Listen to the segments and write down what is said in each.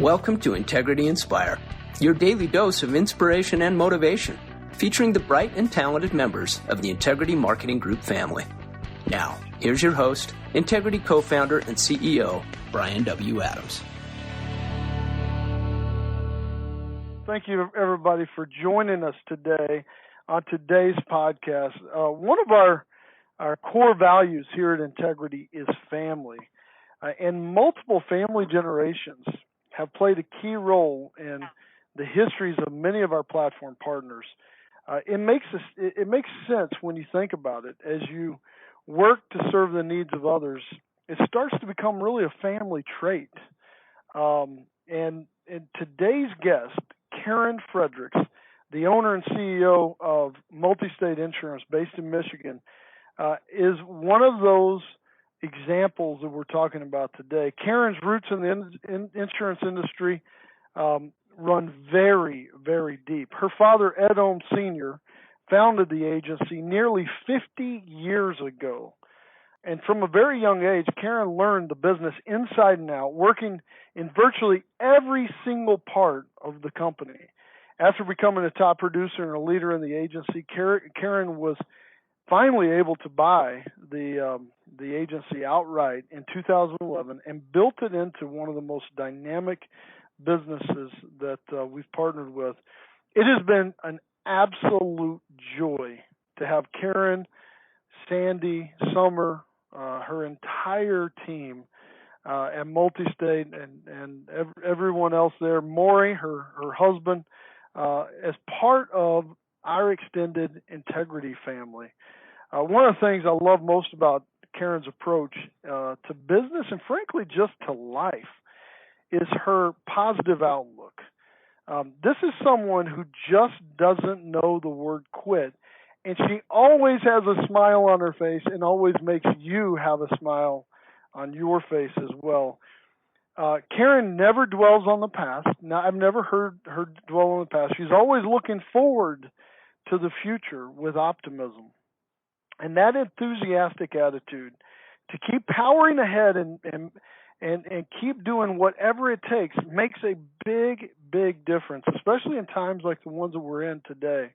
Welcome to Integrity Inspire, your daily dose of inspiration and motivation, featuring the bright and talented members of the Integrity Marketing Group family. Now, here's your host, Integrity co-founder and CEO, Bryan W. Adams. Thank you, everybody, for joining us today on today's podcast. One of our core values here at Integrity is family, and multiple family generations have played a key role in the histories of many of our platform partners. It makes sense when you think about it. As you work to serve the needs of others, it starts to become really a family trait. And today's guest, Karen Fredricks, the owner and CEO of MultiState Insurance based in Michigan, is one of those examples that we're talking about today. Karen's roots in the insurance industry run very, very deep. Her father, Ed Ohm Sr., founded the agency nearly 50 years ago. And from a very young age, Karen learned the business inside and out, working in virtually every single part of the company. After becoming a top producer and a leader in the agency, Karen was finally able to buy the agency outright in 2011 and built it into one of the most dynamic businesses that we've partnered with. It has been an absolute joy to have Karen, Sandy, Summer, her entire team at MultiState, and everyone else there, Maury, her husband, as part of our extended Integrity family. One of the things I love most about Karen's approach to business and frankly just to life is her positive outlook. This is someone who just doesn't know the word quit, and she always has a smile on her face and always makes you have a smile on your face as well. Karen never dwells on the past. Now, I've never heard her dwell on the past. She's always looking forward to the future with optimism. And that enthusiastic attitude to keep powering ahead and keep doing whatever it takes makes a big, big difference, especially in times like the ones that we're in today.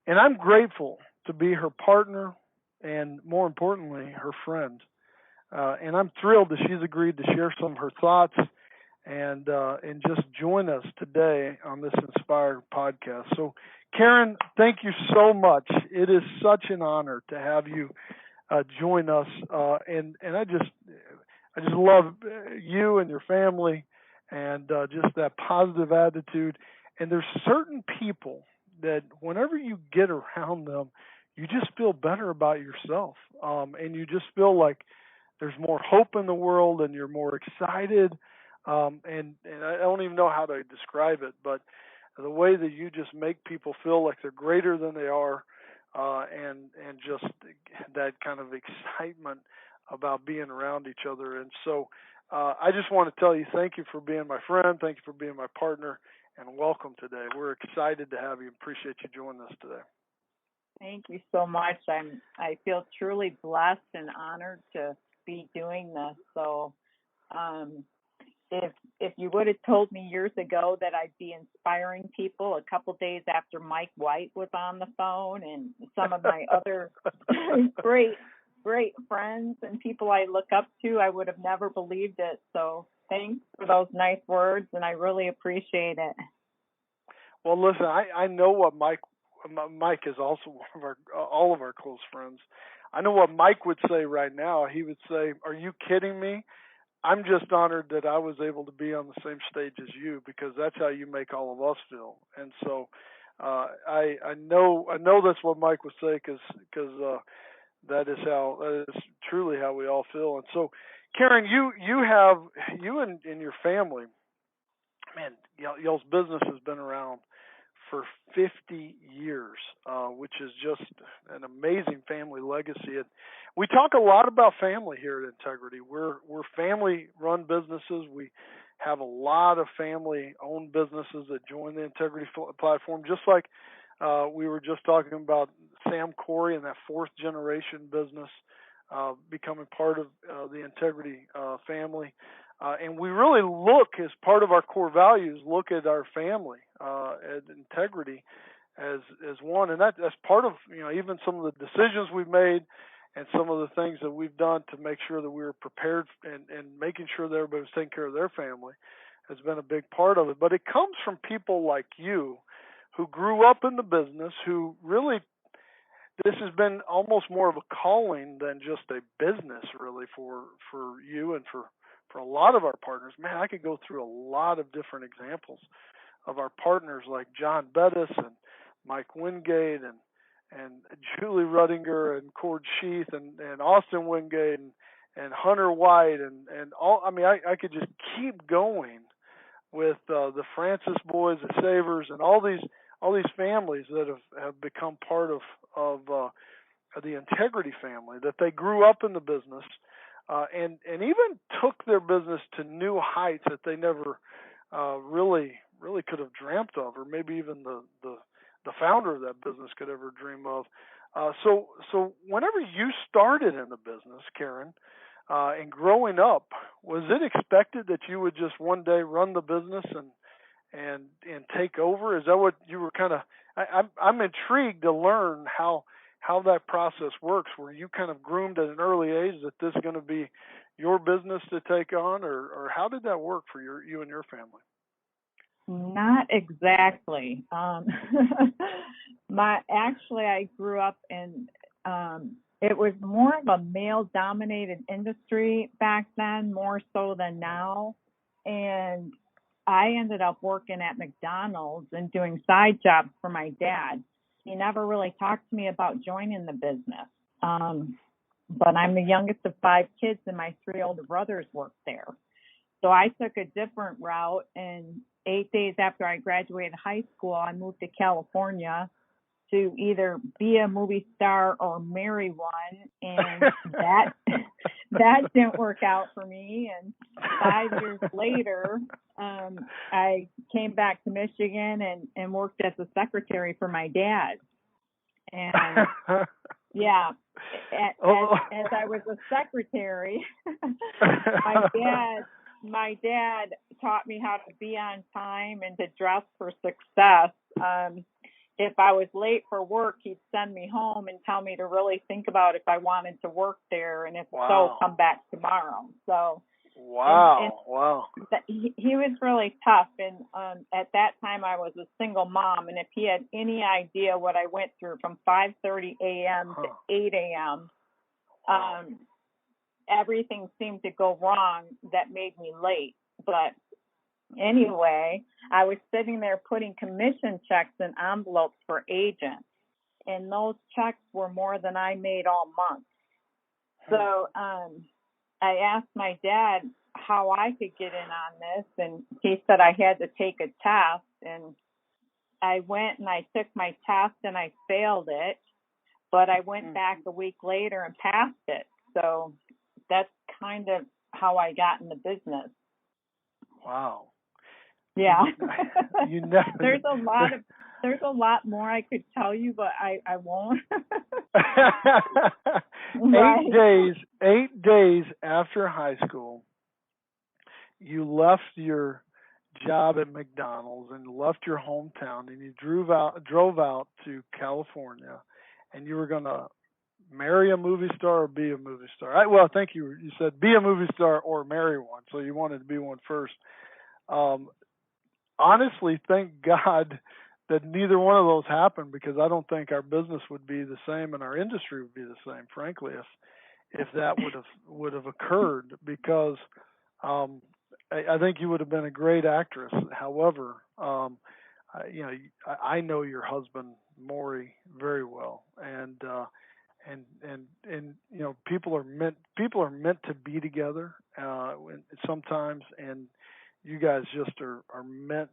And I'm grateful to be her partner and, more importantly, her friend. And I'm thrilled that she's agreed to share some of her thoughts and just join us today on this Inspire podcast. So, Karen, thank you so much. It is such an honor to have you join us, and I just love you and your family, and just that positive attitude. And there's certain people that whenever you get around them, you just feel better about yourself, and you just feel like there's more hope in the world, and you're more excited. And I don't even know how to describe it, but the way that you just make people feel like they're greater than they are, and just that kind of excitement about being around each other. And so I just want to tell you thank you for being my friend, thank you for being my partner, and welcome today. We're excited to have you. Appreciate you joining us today. Thank you so much. I feel truly blessed and honored to be doing this. So if you would have told me years ago that I'd be inspiring people a couple days after Mike White was on the phone and some of my other great friends and people I look up to, I would have never believed it. So thanks for those nice words, and I really appreciate it. Well, listen, I know what Mike is also one of all of our close friends. I know what Mike would say right now. He would say, "Are you kidding me? I'm just honored that I was able to be on the same stage as you, because that's how you make all of us feel." And so I know that's what Mike would say, because that is truly how we all feel. And so, Karen, you and your family, man, y'all's business has been around for 50 years, which is just an amazing family legacy. And we talk a lot about family here at Integrity. We're family-run businesses. We have a lot of family-owned businesses that join the Integrity platform, just like we were just talking about Sam Corey and that fourth-generation business becoming part of the Integrity family. And we really look, as part of our core values, look at our family, at integrity as one. And that's part of, even some of the decisions we've made and some of the things that we've done to make sure that we were prepared and making sure that everybody was taking care of their family has been a big part of it. But it comes from people like you who grew up in the business, who really, this has been almost more of a calling than just a business, really, for you and for a lot of our partners. Man, I could go through a lot of different examples of our partners like John Bettis and Mike Wingate and Julie Ruttinger and Cord Sheath and Austin Wingate and Hunter White and all. I mean, I could just keep going with the Francis boys, the Savers, and all these families that have become part of the Integrity family, that they grew up in the business and even took their business to new heights that they never really could have dreamt of, or maybe even the founder of that business could ever dream of. So whenever you started in the business, Karen, and growing up, was it expected that you would just one day run the business and take over? Is that what you were kind of? I'm intrigued to learn how that process works. Were you kind of groomed at an early age that this is going to be your business to take on, or how did that work for you and your family? Not exactly. I grew up in, it was more of a male-dominated industry back then, more so than now. And I ended up working at McDonald's and doing side jobs for my dad. He never really talked to me about joining the business. But I'm the youngest of 5 kids, and my 3 older brothers worked there. So I took a different route, and 8 days after I graduated high school, I moved to California to either be a movie star or marry one, and that didn't work out for me. And 5 years later, I came back to Michigan and worked as a secretary for my dad. And yeah, as I was a secretary, my dad taught me how to be on time and to dress for success. If I was late for work, he'd send me home and tell me to really think about if I wanted to work there, and if so, come back tomorrow. So, wow. He was really tough, and at that time I was a single mom, and if he had any idea what I went through from 5:30 a.m. to 8 a.m., everything seemed to go wrong that made me late. But anyway, I was sitting there putting commission checks in envelopes for agents, and those checks were more than I made all month. So I asked my dad how I could get in on this, and he said I had to take a test, and I went and I took my test and I failed it, but I went back a week later and passed it. So that's kind of how I got in the business. Wow. Yeah. There's a lot more I could tell you, but I won't. 8 days after high school, you left your job at McDonald's and left your hometown, and you drove out to California, and you were going to marry a movie star or be a movie star. I think you said be a movie star or marry one, so you wanted to be one first. Honestly, thank God that neither one of those happened, because I don't think our business would be the same and our industry would be the same, frankly, if that would have occurred, because I think you would have been a great actress. However, I know your husband Maury very well, and people are meant to be together sometimes, and you guys just are meant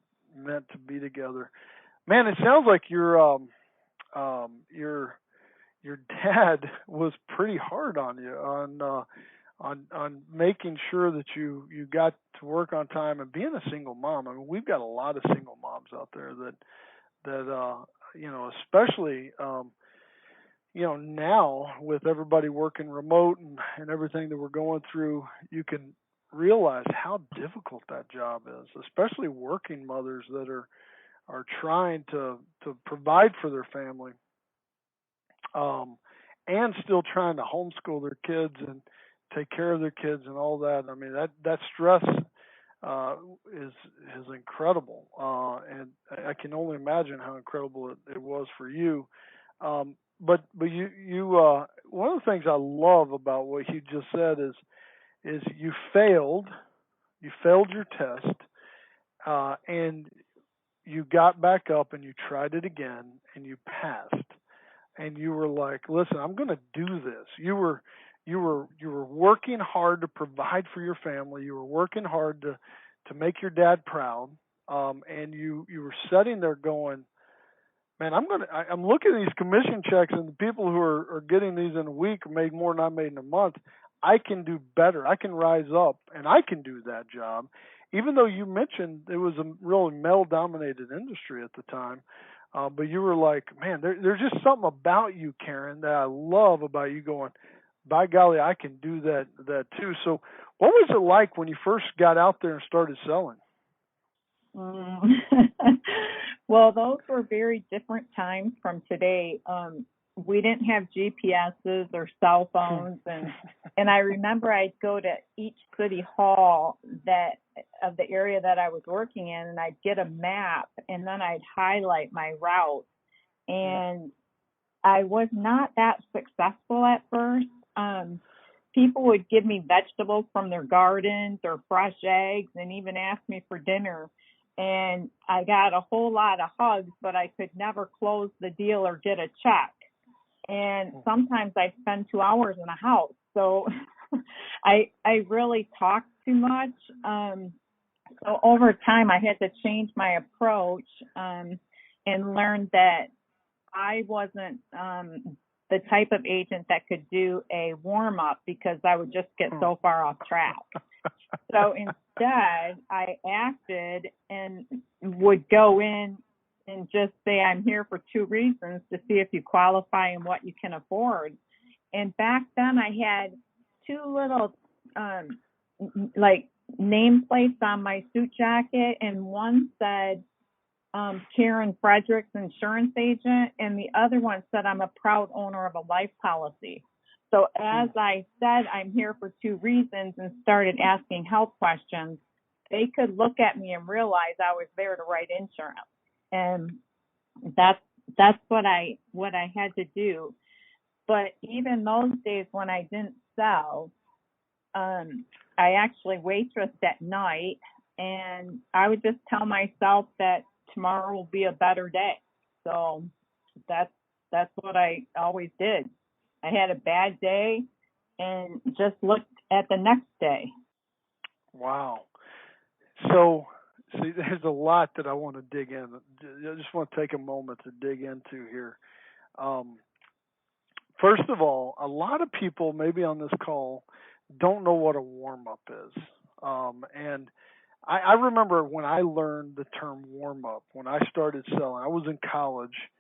to be together. Man, it sounds like your dad was pretty hard on you on making sure that you got to work on time and being a single mom. I mean, we've got a lot of single moms out there that especially now with everybody working remote and everything that we're going through, you can realize how difficult that job is, especially working mothers that are trying to provide for their family, and still trying to homeschool their kids and take care of their kids and all that. I mean, that stress is incredible, and I can only imagine how incredible it was for you. But you one of the things I love about what you just said is you failed your test, and you got back up and you tried it again and you passed, and you were like, listen, I'm going to do this. You were working hard to provide for your family. You were working hard to make your dad proud, and you were sitting there going, man, I'm looking at these commission checks, and the people who are getting these in a week made more than I made in a month. I can do better. I can rise up, and I can do that job. Even though you mentioned it was a really male-dominated industry at the time, but you were like, man, there's just something about you, Karen, that I love about you going, by golly, I can do that too. So what was it like when you first got out there and started selling? Well, those were very different times from today. We didn't have GPSs or cell phones, and I remember I'd go to each city hall of the area that I was working in, and I'd get a map, and then I'd highlight my route. And I was not that successful at first. People would give me vegetables from their gardens or fresh eggs, and even ask me for dinner. And I got a whole lot of hugs, but I could never close the deal or get a check. And sometimes I spend 2 hours in a house. So I really talked too much. So over time, I had to change my approach, and learn that I wasn't the type of agent that could do a warm-up, because I would just get so far off track. So instead, I acted and would go in and just say, I'm here for 2 reasons: to see if you qualify and what you can afford. And back then I had 2 little like nameplates on my suit jacket, and one said Karen Fredricks, insurance agent, and the other one said I'm a proud owner of a life policy. So as I said, I'm here for 2 reasons, and started asking health questions, they could look at me and realize I was there to write insurance. And that's what I had to do. But even those days when I didn't sell, I actually waitressed at night, and I would just tell myself that tomorrow will be a better day. So that's what I always did. I had a bad day and just looked at the next day. Wow. So, see, there's a lot that I want to dig in. I just want to take a moment to dig into here. First of all, a lot of people maybe on this call don't know what a warm-up is. And I remember when I learned the term warm-up, when I started selling, I was in college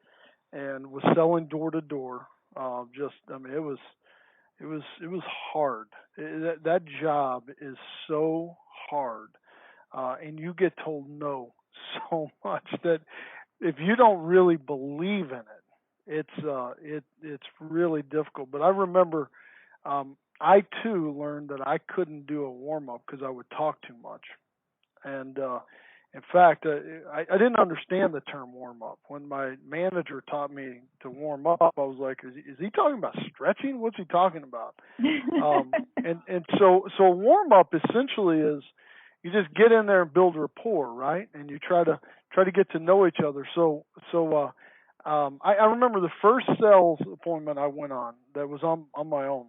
and was selling door to door. It was hard. That job is so hard, and you get told no so much that if you don't really believe in it, it's really difficult. But I remember I too learned that I couldn't do a warm up because I would talk too much, and in fact, I didn't understand the term warm up. When my manager taught me to warm up, I was like, is he talking about stretching? What's he talking about? And so warm up essentially is you just get in there and build rapport, right? And you try to get to know each other. I remember the first sales appointment I went on that was on my own,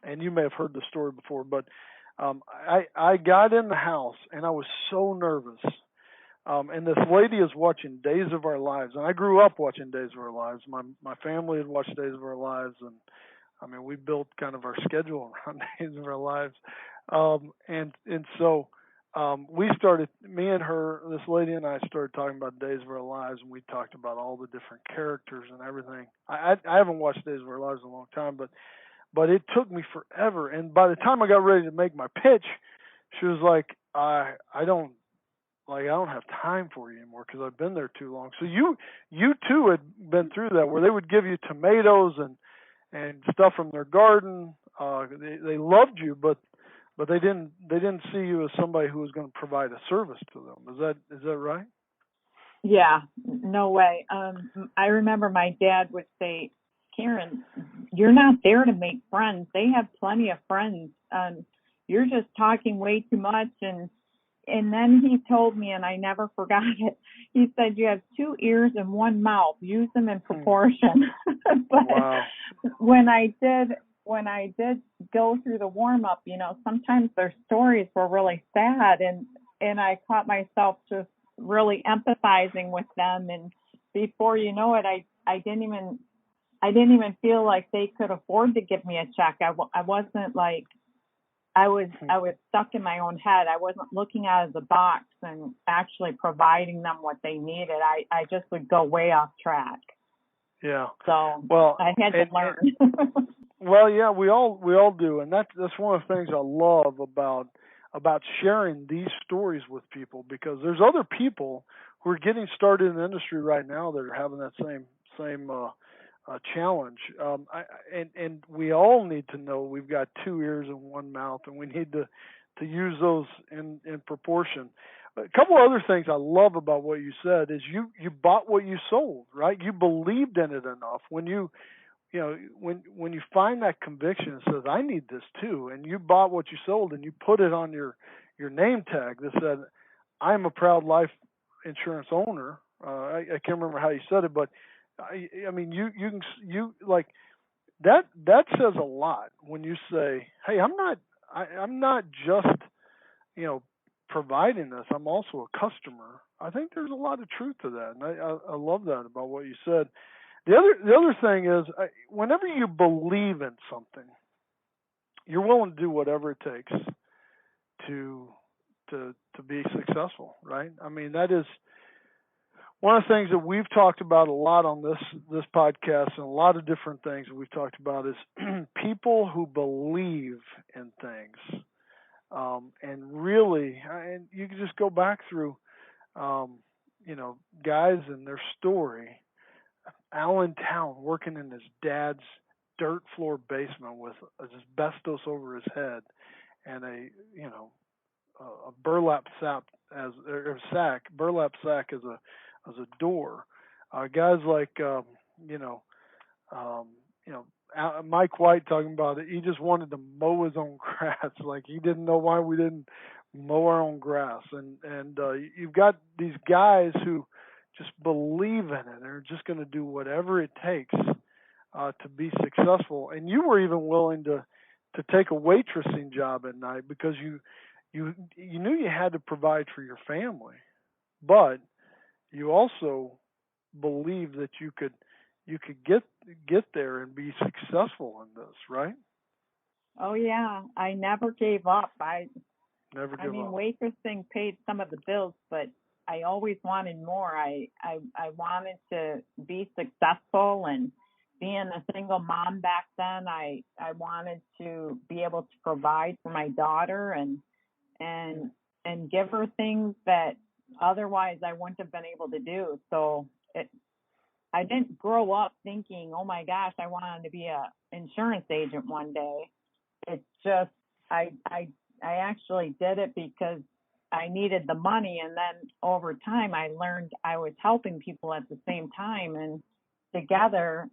and you may have heard the story before, but I got in the house and I was so nervous. And this lady is watching Days of Our Lives, and I grew up watching Days of Our Lives. My family had watched Days of Our Lives, and I mean we built kind of our schedule around Days of Our Lives. So we started, me and her, this lady and I started talking about Days of Our Lives, and we talked about all the different characters and everything. I haven't watched Days of Our Lives in a long time, but but it took me forever. And by the time I got ready to make my pitch, she was like, I don't have time for you anymore because I've been there too long. So you too had been through that, where they would give you tomatoes and stuff from their garden. They loved you, but they didn't see you as somebody who was going to provide a service to them. Is that right? Yeah, no way. I remember my dad would say, Karen, you're not there to make friends. They have plenty of friends. You're just talking way too much. And then he told me, and I never forgot it, he said, you have 2 ears and 1 mouth. Use them in proportion. But wow. when I did go through the warm-up, sometimes their stories were really sad. And I caught myself just really empathizing with them. And before you know it, I didn't even feel like they could afford to give me a check. I wasn't like, I was stuck in my own head. I wasn't looking out of the box and actually providing them what they needed. I just would go way off track. Yeah. So well, I had to learn. Well, yeah, we all do, and that's one of the things I love about sharing these stories with people, because there's other people who are getting started in the industry right now that are having that same challenge. And we all need to know we've got 2 ears and 1 mouth, and we need to use those in proportion. A couple other things I love about what you said is you bought what you sold, right? You believed in it enough. When you find that conviction that says, I need this too, and you bought what you sold and you put it on your name tag that said, I'm a proud life insurance owner. I can't remember how you said it, but I mean, you like that says a lot when you say, hey, I'm not just, providing this, I'm also a customer. I think there's a lot of truth to that. And I love that about what you said. The other thing is, whenever you believe in something, you're willing to do whatever it takes to be successful, right? I mean, that is one of the things that we've talked about a lot on this podcast, and a lot of different things that we've talked about is people who believe in things. And really, and you can just go back through, guys and their story. Allentown working in his dad's dirt floor basement with asbestos over his head and a burlap sack as a door. Guys like Mike White talking about it. He just wanted to mow his own grass. Like he didn't know why we didn't mow our own grass. And you've got these guys who just believe in it. They're just going to do whatever it takes to be successful. And you were even willing to take a waitressing job at night because you knew you had to provide for your family, but you also believed that you could get there and be successful in this, right? Oh yeah, I never gave up. I mean, up. waitressing paid some of the bills, but I always wanted more. I wanted to be successful, and being a single mom back then, I wanted to be able to provide for my daughter and give her things that otherwise I wouldn't have been able to do. So I didn't grow up thinking, oh my gosh, I wanted to be a insurance agent one day. It's just I actually did it because I needed the money, and then over time I learned I was helping people at the same time, and together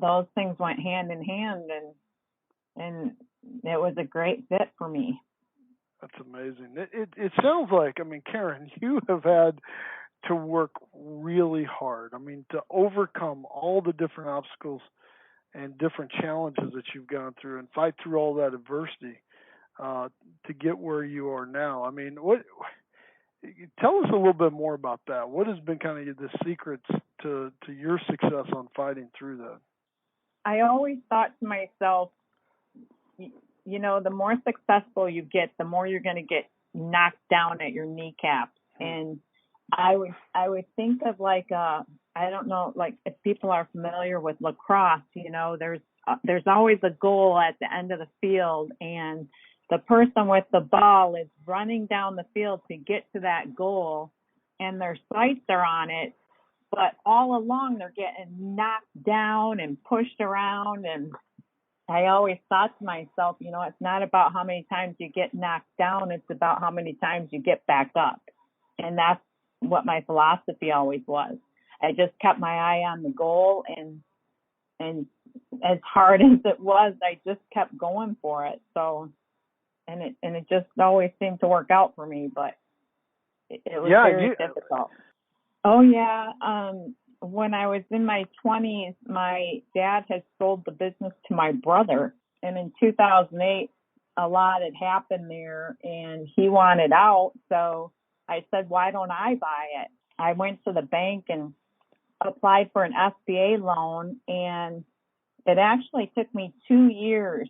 those things went hand in hand, and it was a great fit for me. That's amazing. It sounds like, I mean, Karen, you have had to work really hard. I mean, to overcome all the different obstacles and different challenges that you've gone through and fight through all that adversity to get where you are now. I mean, tell us a little bit more about that. What has been kind of the secrets to your success on fighting through that? I always thought to myself, the more successful you get, the more you're going to get knocked down at your kneecaps. And I would think of like I don't know, like if people are familiar with lacrosse, there's there's always a goal at the end of the field, and the person with the ball is running down the field to get to that goal, and their sights are on it, but all along they're getting knocked down and pushed around. And I always thought to myself, it's not about how many times you get knocked down, it's about how many times you get back up. And that's what my philosophy always was. I just kept my eye on the goal, and as hard as it was, I just kept going for it. So, and it just always seemed to work out for me, but it was very difficult. Oh yeah. When I was in my 20s, my dad had sold the business to my brother, and in 2008, a lot had happened there, and he wanted out. So I said, why don't I buy it? I went to the bank and applied for an SBA loan, and it actually took me 2 years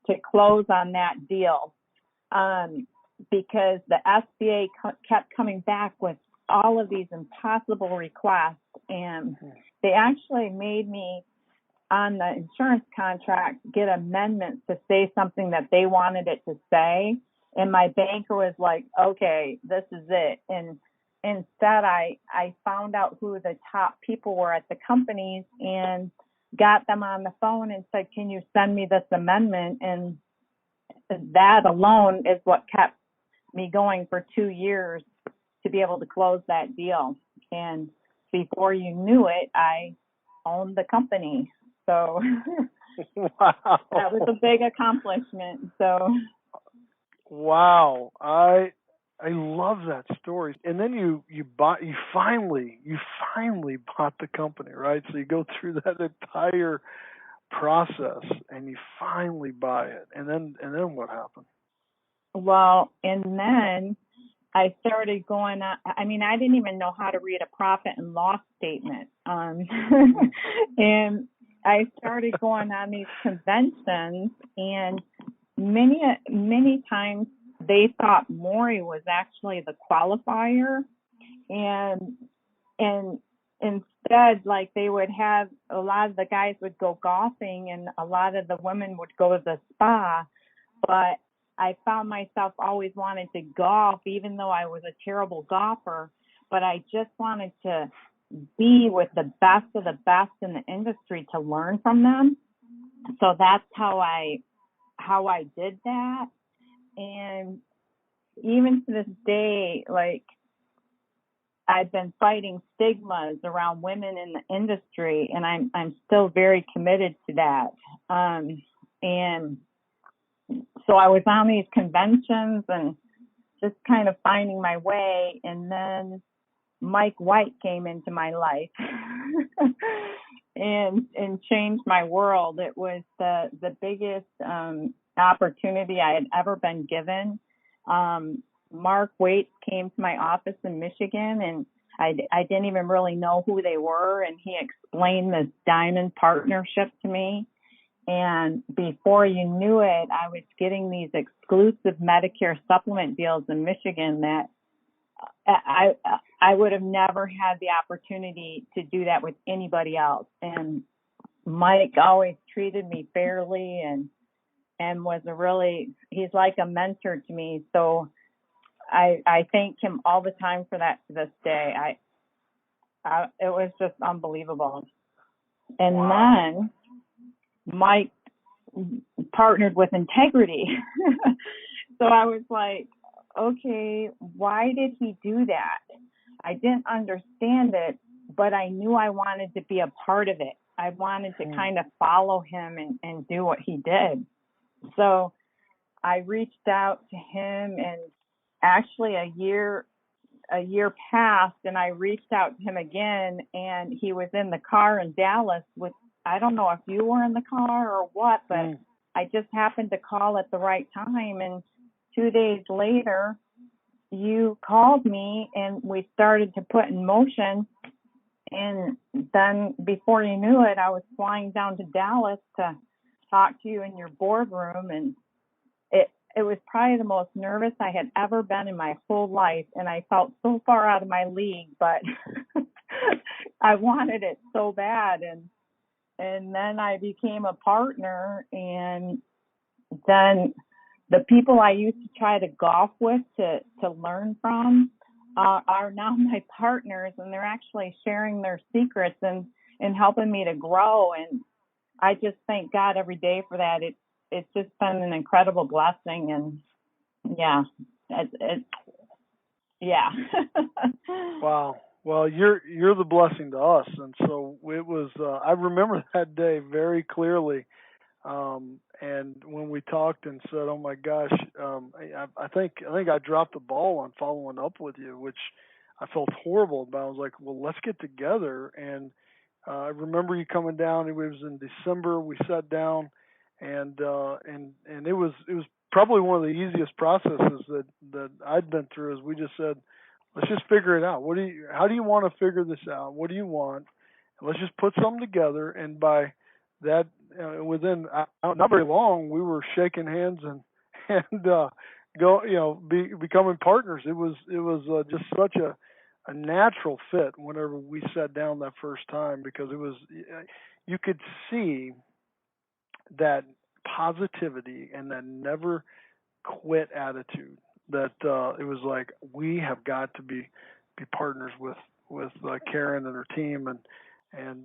to close on that deal, because the SBA kept coming back with all of these impossible requests, and they actually made me, on the insurance contract, get amendments to say something that they wanted it to say, and my banker was like, okay, this is it. And instead, I found out who the top people were at the companies and got them on the phone and said, can you send me this amendment? And that alone is what kept me going for 2 years to be able to close that deal. And before you knew it, I owned the company. So wow. That was a big accomplishment. So wow, I love that story. And then you finally bought the company, right? So you go through that entire process and you finally buy it. And then what happened? Well, and then I started going on. I mean, I didn't even know how to read a profit and loss statement. And I started going on these conventions, and many times they thought Maury was actually the qualifier, and instead, like, they would have, a lot of the guys would go golfing and a lot of the women would go to the spa, but I found myself always wanting to golf, even though I was a terrible golfer, but I just wanted to be with the best of the best in the industry to learn from them. So that's how I did that. And even to this day, like, I've been fighting stigmas around women in the industry, and I'm still very committed to that. And so I was on these conventions and just kind of finding my way, and then Mike White came into my life and changed my world. It was the biggest opportunity I had ever been given. Mark Waite came to my office in Michigan, and I didn't even really know who they were, and he explained this diamond partnership to me. And before you knew it, I was getting these exclusive Medicare supplement deals in Michigan that I would have never had the opportunity to do that with anybody else. And Mike always treated me fairly and was he's like a mentor to me. So I thank him all the time for that to this day. It was just unbelievable. And then Mike partnered with Integrity. So I was like, okay, why did he do that? I didn't understand it, but I knew I wanted to be a part of it. I wanted to kind of follow him and do what he did. So I reached out to him, and actually a year passed, and I reached out to him again, and he was in the car in Dallas with, I don't know if you were in the car or what, but I just happened to call at the right time. And 2 days later, you called me and we started to put in motion. And then before you knew it, I was flying down to Dallas to talk to you in your boardroom. And it was probably the most nervous I had ever been in my whole life. And I felt so far out of my league, but I wanted it so bad. And then I became a partner, and then the people I used to try to golf with to learn from are now my partners, and they're actually sharing their secrets and helping me to grow. And I just thank God every day for that. It's just been an incredible blessing, and yeah, yeah. Wow. Well, you're the blessing to us, and so it was. I remember that day very clearly. And when we talked and said, "Oh my gosh," I think I dropped the ball on following up with you, which I felt horrible about. I was like, "Well, let's get together." And I remember you coming down. It was in December. We sat down, and it was probably one of the easiest processes that I'd been through. Is we just said, "Let's just figure it out. How do you want to figure this out? What do you want? And let's just put something together." And by that, within not very long, we were shaking hands and becoming partners. It was just such a natural fit whenever we sat down that first time, because it was, you could see that positivity and that never quit attitude, that it was like, we have got to be partners with Karen and her team, and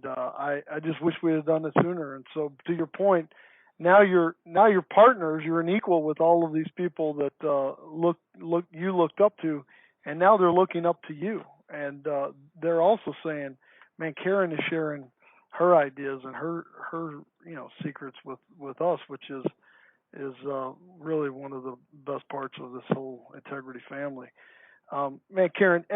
I just wish we had done it sooner. And so, to your point, now you're partners. You're an equal with all of these people that you looked up to, and now they're looking up to you, and they're also saying, "Man, Karen is sharing her ideas and her secrets with us," which is really one of the best parts of this whole Integrity family. Man, Karen,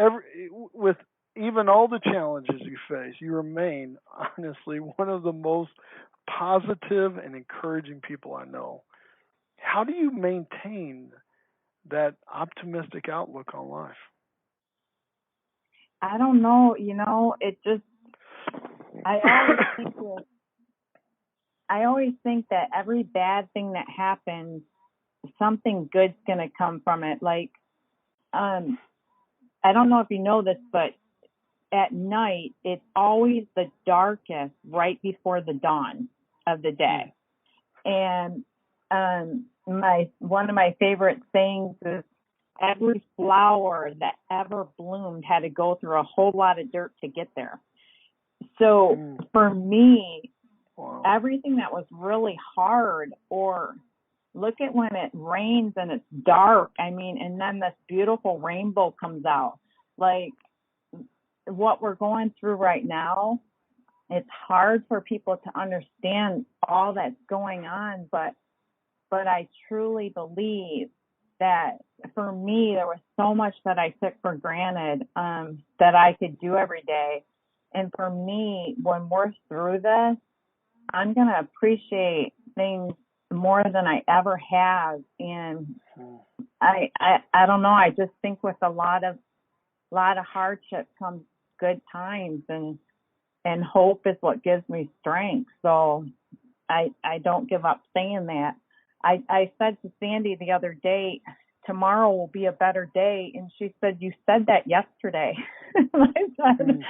with even all the challenges you face, you remain, honestly, one of the most positive and encouraging people I know. How do you maintain that optimistic outlook on life? I don't know. It just, I always think that every bad thing that happens, something good's going to come from it. Like, I don't know if you know this, but at night, it's always the darkest right before the dawn of the day. And one of my favorite sayings is, every flower that ever bloomed had to go through a whole lot of dirt to get there. So for me, wow, everything that was really hard, or look at when it rains and it's dark, and then this beautiful rainbow comes out. Like, what we're going through right now, it's hard for people to understand all that's going on, but I truly believe that for me, there was so much that I took for granted that I could do every day. And for me, when we're through this, I'm going to appreciate things more than I ever have. And I don't know. I just think with a lot of hardship comes good times, and hope is what gives me strength. So I don't give up saying that. I said to Sandy the other day, tomorrow will be a better day. And she said, you said that yesterday. I said,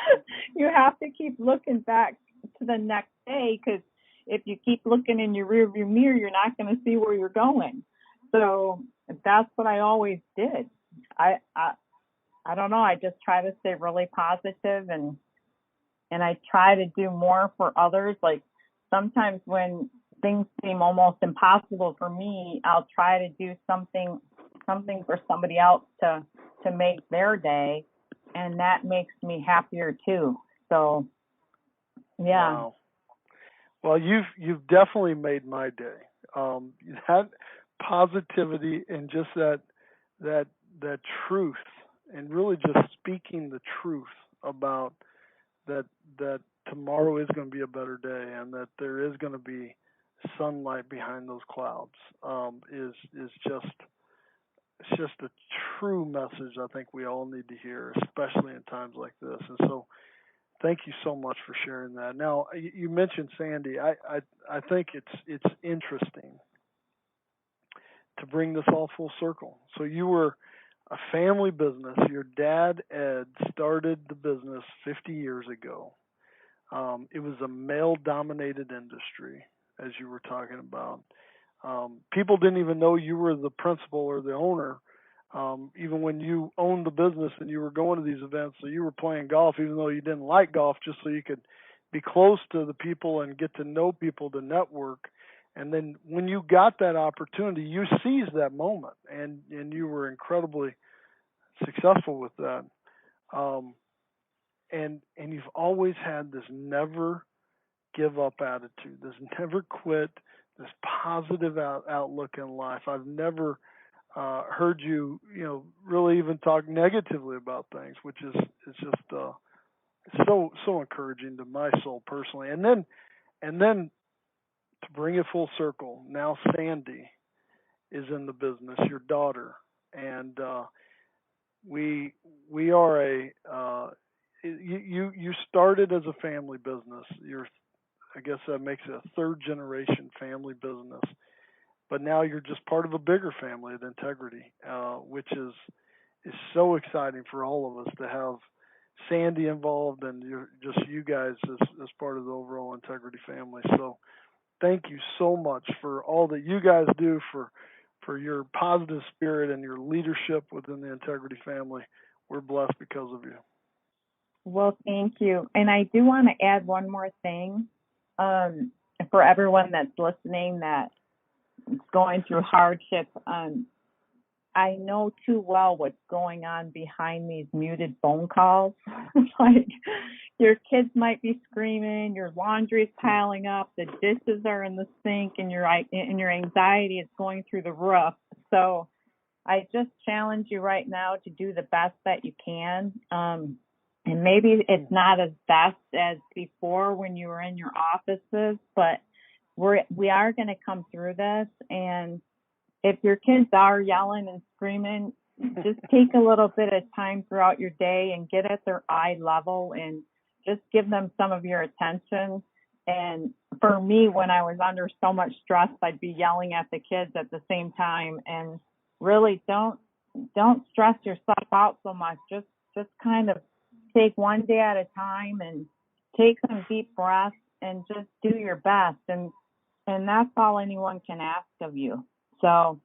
you have to keep looking back to the next day, because if you keep looking in your rearview mirror, you're not going to see where you're going. So that's what I always did. I don't know. I just try to stay really positive, and I try to do more for others. Like, sometimes when things seem almost impossible for me, I'll try to do something for somebody else to make their day, and that makes me happier too. So, yeah. Wow. Well, you've definitely made my day. That positivity and just that truth, and really just speaking the truth about that tomorrow is going to be a better day, and that there is going to be sunlight behind those clouds, is just a true message I think we all need to hear, especially in times like this. And so, thank you so much for sharing that. Now, you mentioned Sandy. I think it's interesting to bring this all full circle. So you were a family business. Your dad, Ed, started the business 50 years ago. It was a male-dominated industry, as you were talking about. People didn't even know you were the principal or the owner, even when you owned the business and you were going to these events. So you were playing golf, even though you didn't like golf, just so you could be close to the people and get to know people, to network. And then when you got that opportunity, you seized that moment, and you were incredibly successful with that. And you've always had this never give up attitude, this never quit, this positive outlook in life. I've never heard you, really even talk negatively about things, which is just so encouraging to my soul personally. And then to bring it full circle, now Sandy is in the business, your daughter, and we are you started as a family business. I guess that makes it a third generation family business, but now you're just part of a bigger family at Integrity, which is so exciting for all of us to have Sandy involved, and you guys as part of the overall Integrity family. So thank you so much for all that you guys do, for your positive spirit and your leadership within the Integrity family. We're blessed because of you. Well, thank you. And I do want to add one more thing for everyone that's listening that is going through hardship. I know too well what's going on behind these muted phone calls. Like, your kids might be screaming, your laundry's piling up, the dishes are in the sink, and your anxiety is going through the roof. So I just challenge you right now to do the best that you can. And maybe it's not as best as before when you were in your offices, but we are going to come through this. And if your kids are yelling and screaming, just take a little bit of time throughout your day and get at their eye level and just give them some of your attention. And for me, when I was under so much stress, I'd be yelling at the kids at the same time. And really don't stress yourself out so much. Just kind of take one day at a time and take some deep breaths and just do your best. And that's all anyone can ask of you. So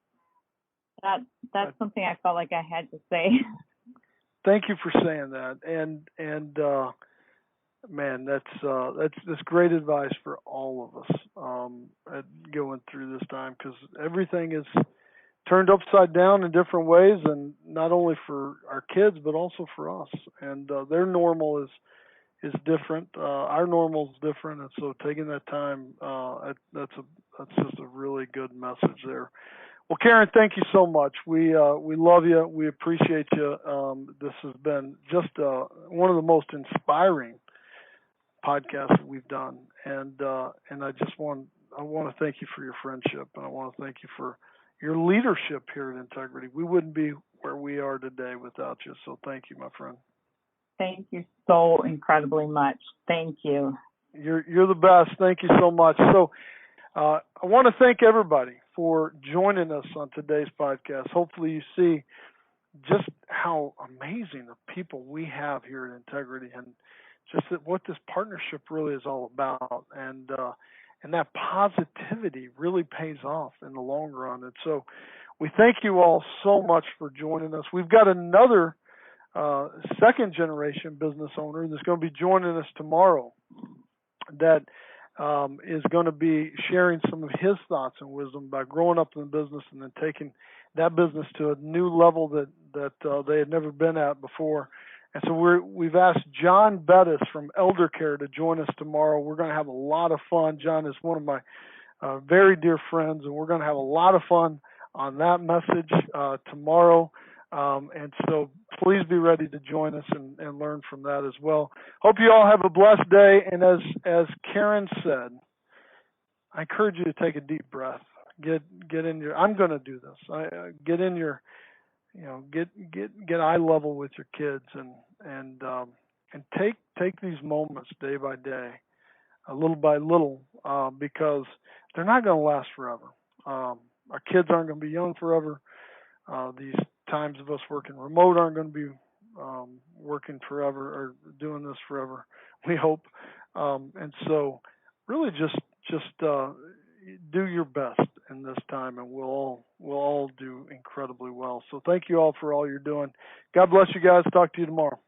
that's something I felt like I had to say. Thank you for saying that. And man, that's great advice for all of us going through this time, because everything is turned upside down in different ways, and not only for our kids but also for us. And their normal is different. Our normal is different, and so taking that time, that's just a really good message there. Well, Karen, thank you so much. We love you. We appreciate you. This has been just one of the most inspiring podcasts that we've done, and I want to thank you for your friendship, and I want to thank you for your leadership here at Integrity. We wouldn't be where we are today without you. So thank you, my friend. Thank you so incredibly much. Thank you. You're the best. Thank you so much. So I want to thank everybody for joining us on today's podcast. Hopefully you see just how amazing the people we have here at Integrity, and just what this partnership really is all about. And that positivity really pays off in the long run. And so we thank you all so much for joining us. We've got another second generation business owner that's going to be joining us tomorrow that is going to be sharing some of his thoughts and wisdom about growing up in the business and then taking that business to a new level that they had never been at before. And so we've asked John Bettis from Elder Care to join us tomorrow. We're going to have a lot of fun. John is one of my very dear friends, and we're going to have a lot of fun on that message tomorrow. And so please be ready to join us and learn from that as well. Hope you all have a blessed day. And as Karen said, I encourage you to take a deep breath. Get in your. I'm going to do this. Get in your. Get eye level with your kids and take these moments day by day, little by little, because they're not going to last forever. Our kids aren't going to be young forever. These times of us working remote aren't going to be working forever or doing this forever, we hope. And so really just do your best in this time, and we'll all do incredibly well. So thank you all for all you're doing. God bless you guys. Talk to you tomorrow.